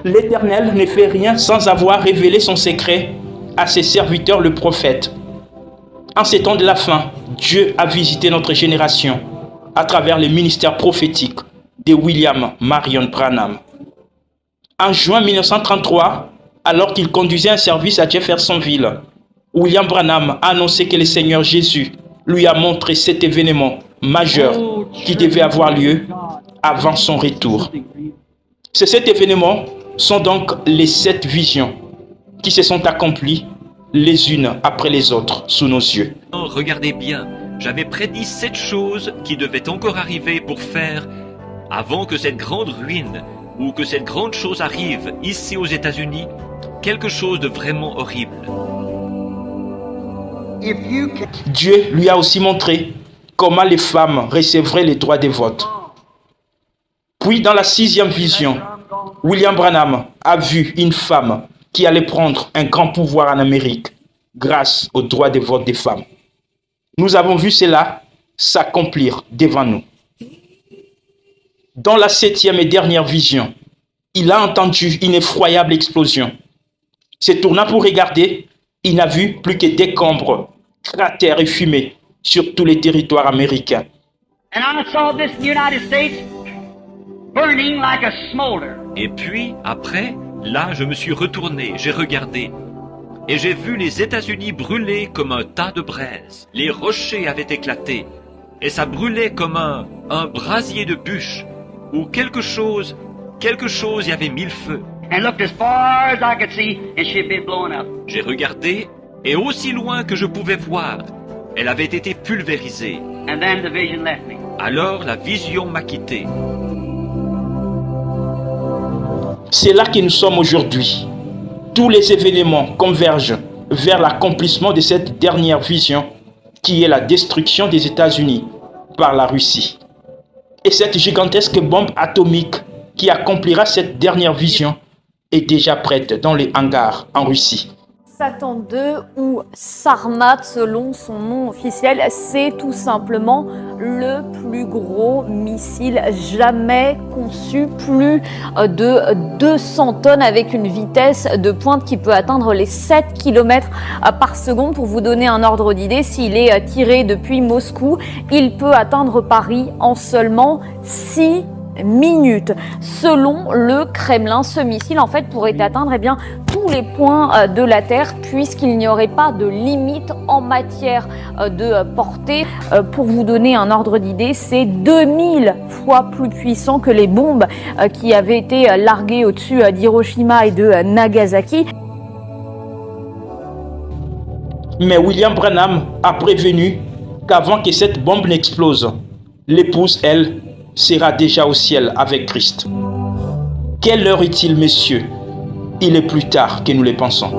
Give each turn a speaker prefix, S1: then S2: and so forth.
S1: L'Éternel ne fait rien sans avoir révélé son secret à ses serviteurs le prophète. En ces temps de la fin, Dieu a visité notre génération à travers le ministère prophétique de William Marion Branham. En juin 1933, alors qu'il conduisait un service à Jeffersonville, William Branham a annoncé que le Seigneur Jésus lui a montré cet événement majeur qui devait avoir lieu avant son retour. Cet événement sont donc les 7 visions qui se sont accomplies les unes après les autres sous nos yeux.
S2: Regardez bien, j'avais prédit 7 choses qui devaient encore arriver pour faire, avant que cette grande ruine ou que cette grande chose arrive ici aux États-Unis, quelque chose de vraiment horrible.
S1: Dieu lui a aussi montré comment les femmes recevraient les droits de vote. Puis dans la 6e vision, William Branham a vu une femme qui allait prendre un grand pouvoir en Amérique grâce aux droits de vote des femmes. Nous avons vu cela s'accomplir devant nous. Dans la 7e et dernière vision, il a entendu une effroyable explosion. Se tournant pour regarder, il n'a vu plus que décombres, cratères et fumée sur tous les territoires américains.
S2: Et puis, après, là, je me suis retourné, j'ai regardé, et j'ai vu les États-Unis brûler comme un tas de braise. Les rochers avaient éclaté, et ça brûlait comme un brasier de bûche, ou quelque chose y avait mis le feu. J'ai regardé, et aussi loin que je pouvais voir, elle avait été pulvérisée. Alors la vision m'a quitté.
S1: C'est là que nous sommes aujourd'hui. Tous les événements convergent vers l'accomplissement de cette dernière vision qui est la destruction des États-Unis par la Russie. Et cette gigantesque bombe atomique qui accomplira cette dernière vision est déjà prête dans les hangars en Russie.
S3: Satan 2 ou Sarmat selon son nom officiel, c'est tout simplement le plus gros missile jamais conçu, plus de 200 tonnes avec une vitesse de pointe qui peut atteindre les 7 km par seconde. Pour vous donner un ordre d'idée, s'il est tiré depuis Moscou, il peut atteindre Paris en seulement 6 minutes. Selon le Kremlin, ce missile en fait pourrait atteindre tous les points de la Terre puisqu'il n'y aurait pas de limite en matière de portée. Pour vous donner un ordre d'idée, c'est 2000 fois plus puissant que les bombes qui avaient été larguées au-dessus d'Hiroshima et de Nagasaki.
S1: Mais William Branham a prévenu qu'avant que cette bombe n'explose, l'épouse, elle, sera déjà au ciel avec Christ. Quelle heure est-il, messieurs? Il est plus tard que nous le pensons.